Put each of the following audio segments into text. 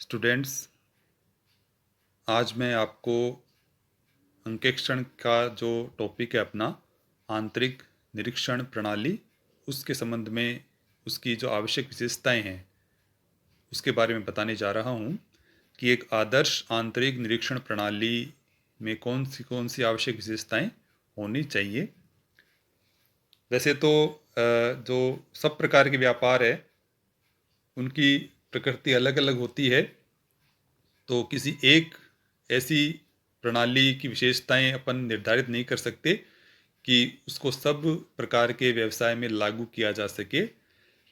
Students, आज मैं आपको अंकेक्षण का जो टॉपिक है अपना आंतरिक निरीक्षण प्रणाली, उसके संबंध में उसकी जो आवश्यक विशेषताएं हैं उसके बारे में बताने जा रहा हूँ कि एक आदर्श आंतरिक निरीक्षण प्रणाली में कौन सी आवश्यक विशेषताएं होनी चाहिए। वैसे तो जो सब प्रकार के व्यापार है उनकी प्रकृति अलग अलग होती है, तो किसी एक ऐसी प्रणाली की विशेषताएं अपन निर्धारित नहीं कर सकते कि उसको सब प्रकार के व्यवसाय में लागू किया जा सके।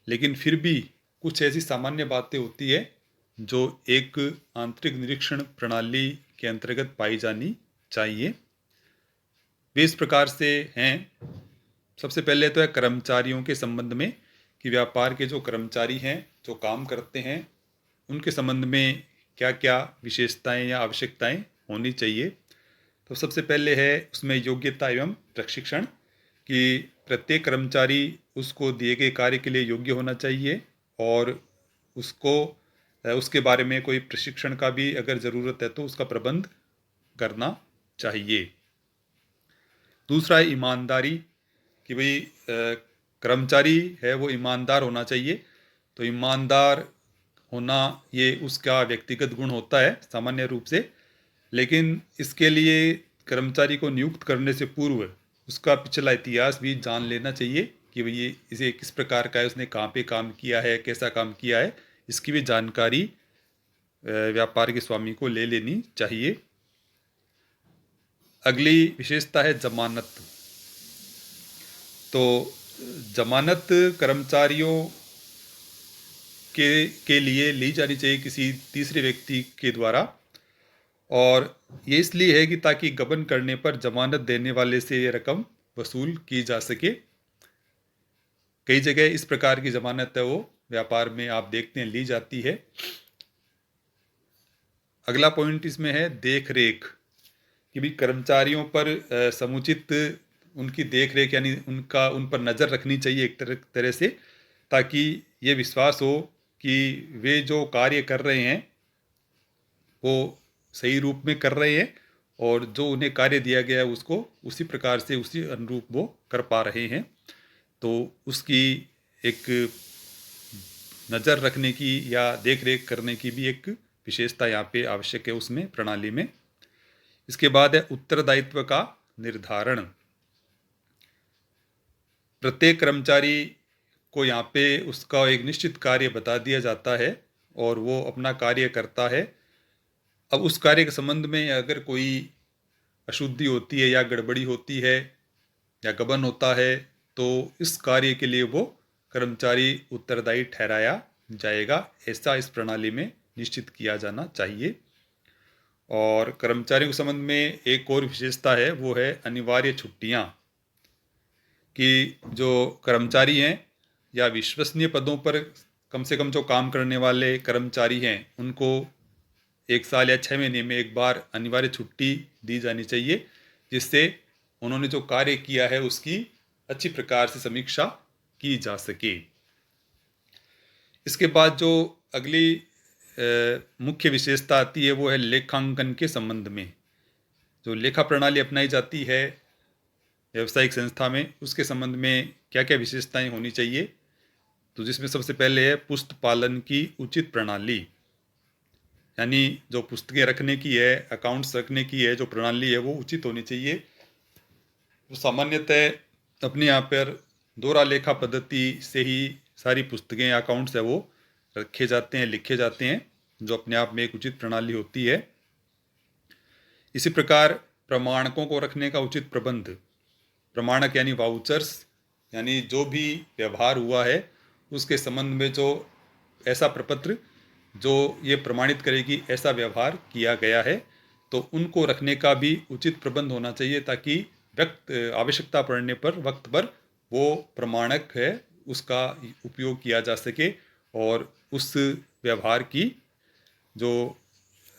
लेकिन फिर भी कुछ ऐसी सामान्य बातें होती है जो एक आंतरिक निरीक्षण प्रणाली के अंतर्गत पाई जानी चाहिए। वे इस प्रकार से हैं। सबसे पहले तो है कर्मचारियों के संबंध में कि व्यापार के जो कर्मचारी हैं, जो काम करते हैं, उनके संबंध में क्या क्या विशेषताएं या आवश्यकताएं होनी चाहिए। तो सबसे पहले है उसमें योग्यता एवं प्रशिक्षण, कि प्रत्येक कर्मचारी उसको दिए गए कार्य के लिए योग्य होना चाहिए और उसको उसके बारे में कोई प्रशिक्षण का भी अगर ज़रूरत है तो उसका प्रबंध करना चाहिए। दूसरा है ईमानदारी, कि भाई कर्मचारी है वो ईमानदार होना चाहिए। तो ईमानदार होना ये उसका व्यक्तिगत गुण होता है सामान्य रूप से, लेकिन इसके लिए कर्मचारी को नियुक्त करने से पूर्व उसका पिछला इतिहास भी जान लेना चाहिए कि भाई ये इसे किस प्रकार का है, उसने कहाँ पे काम किया है, कैसा काम किया है, इसकी भी जानकारी व्यापार के स्वामी को ले लेनी चाहिए। अगली विशेषता है जमानत। तो जमानत कर्मचारियों के लिए ली जानी चाहिए किसी तीसरे व्यक्ति के द्वारा, और ये इसलिए है कि ताकि गबन करने पर जमानत देने वाले से ये रकम वसूल की जा सके। कई जगह इस प्रकार की जमानत है वो व्यापार में आप देखते हैं ली जाती है। अगला पॉइंट इसमें है देख रेख, कि भी कर्मचारियों पर समुचित उनकी देख रेख यानी उन पर नज़र रखनी चाहिए एक तरह से, ताकि ये विश्वास हो कि वे जो कार्य कर रहे हैं वो सही रूप में कर रहे हैं और जो उन्हें कार्य दिया गया है उसको उसी प्रकार से उसी अनुरूप वो कर पा रहे हैं। तो उसकी एक नज़र रखने की या देख रेख करने की भी एक विशेषता यहाँ पे आवश्यक है उसमें प्रणाली में। इसके बाद है उत्तरदायित्व का निर्धारण। प्रत्येक कर्मचारी को यहाँ पे उसका एक निश्चित कार्य बता दिया जाता है और वो अपना कार्य करता है। अब उस कार्य के संबंध में अगर कोई अशुद्धि होती है या गड़बड़ी होती है या गबन होता है तो इस कार्य के लिए वो कर्मचारी उत्तरदायी ठहराया जाएगा, ऐसा इस प्रणाली में निश्चित किया जाना चाहिए। और कर्मचारियों के संबंध में एक और विशेषता है, वो है अनिवार्य छुट्टियां, कि जो कर्मचारी हैं या विश्वसनीय पदों पर कम से कम जो काम करने वाले कर्मचारी हैं उनको 1 साल या 6 महीने में एक बार अनिवार्य छुट्टी दी जानी चाहिए, जिससे उन्होंने जो कार्य किया है उसकी अच्छी प्रकार से समीक्षा की जा सके। इसके बाद जो अगली मुख्य विशेषता आती है वो है लेखांकन के संबंध में। जो लेखा प्रणाली अपनाई जाती है व्यावसायिक संस्था में, उसके संबंध में क्या क्या विशेषताएं होनी चाहिए। तो जिसमें सबसे पहले है पुस्तक पालन की उचित प्रणाली, यानी जो पुस्तकें रखने की है, अकाउंट्स रखने की है जो प्रणाली है वो उचित होनी चाहिए। तो सामान्यतः अपने यहाँ पर दोहरा लेखा पद्धति से ही सारी पुस्तकें अकाउंट्स है वो रखे जाते हैं, लिखे जाते हैं, जो अपने आप में एक उचित प्रणाली होती है। इसी प्रकार प्रमाणकों को रखने का उचित प्रबंध, प्रमाणक यानी वाउचर्स, यानी जो भी व्यवहार हुआ है उसके संबंध में जो ऐसा प्रपत्र जो ये प्रमाणित करे कि ऐसा व्यवहार किया गया है, तो उनको रखने का भी उचित प्रबंध होना चाहिए, ताकि आवश्यकता पड़ने पर वक्त पर वो प्रमाणक है उसका उपयोग किया जा सके और उस व्यवहार की जो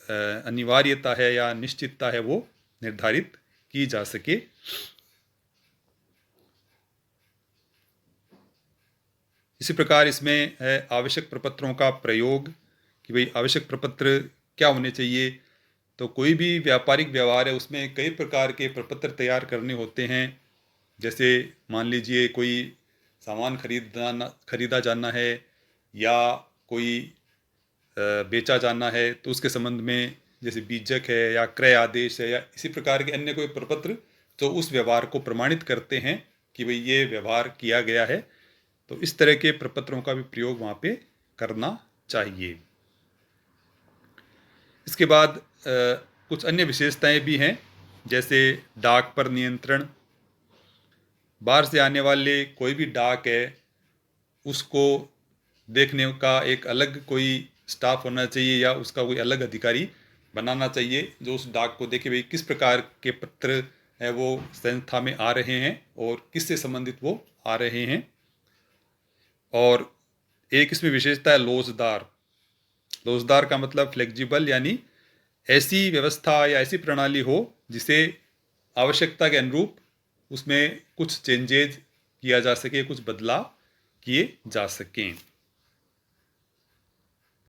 अनिवार्यता है या निश्चितता है वो निर्धारित की जा सके। इसी प्रकार इसमें है आवश्यक प्रपत्रों का प्रयोग, कि भाई आवश्यक प्रपत्र क्या होने चाहिए। तो कोई भी व्यापारिक व्यवहार है उसमें कई प्रकार के प्रपत्र तैयार करने होते हैं। जैसे मान लीजिए कोई सामान खरीदा जाना है या कोई बेचा जाना है, तो उसके संबंध में जैसे बीजक है या क्रय आदेश है या इसी प्रकार के अन्य कोई प्रपत्र तो उस व्यवहार को प्रमाणित करते हैं कि भाई ये व्यवहार किया गया है। तो इस तरह के प्रपत्रों का भी प्रयोग वहाँ पे करना चाहिए। इसके बाद कुछ अन्य विशेषताएं भी हैं, जैसे डाक पर नियंत्रण। बाहर से आने वाले कोई भी डाक है उसको देखने का एक अलग कोई स्टाफ होना चाहिए या उसका कोई अलग अधिकारी बनाना चाहिए जो उस डाक को देखे भाई किस प्रकार के पत्र है वो संस्था में आ रहे हैं और किससे संबंधित वो आ रहे हैं। और एक इसमें विशेषता है लोजदार। लोजदार का मतलब फ्लेक्सिबल, यानी ऐसी व्यवस्था या ऐसी प्रणाली हो जिसे आवश्यकता के अनुरूप उसमें कुछ चेंजेज किया जा सके, कुछ बदलाव किए जा सकें।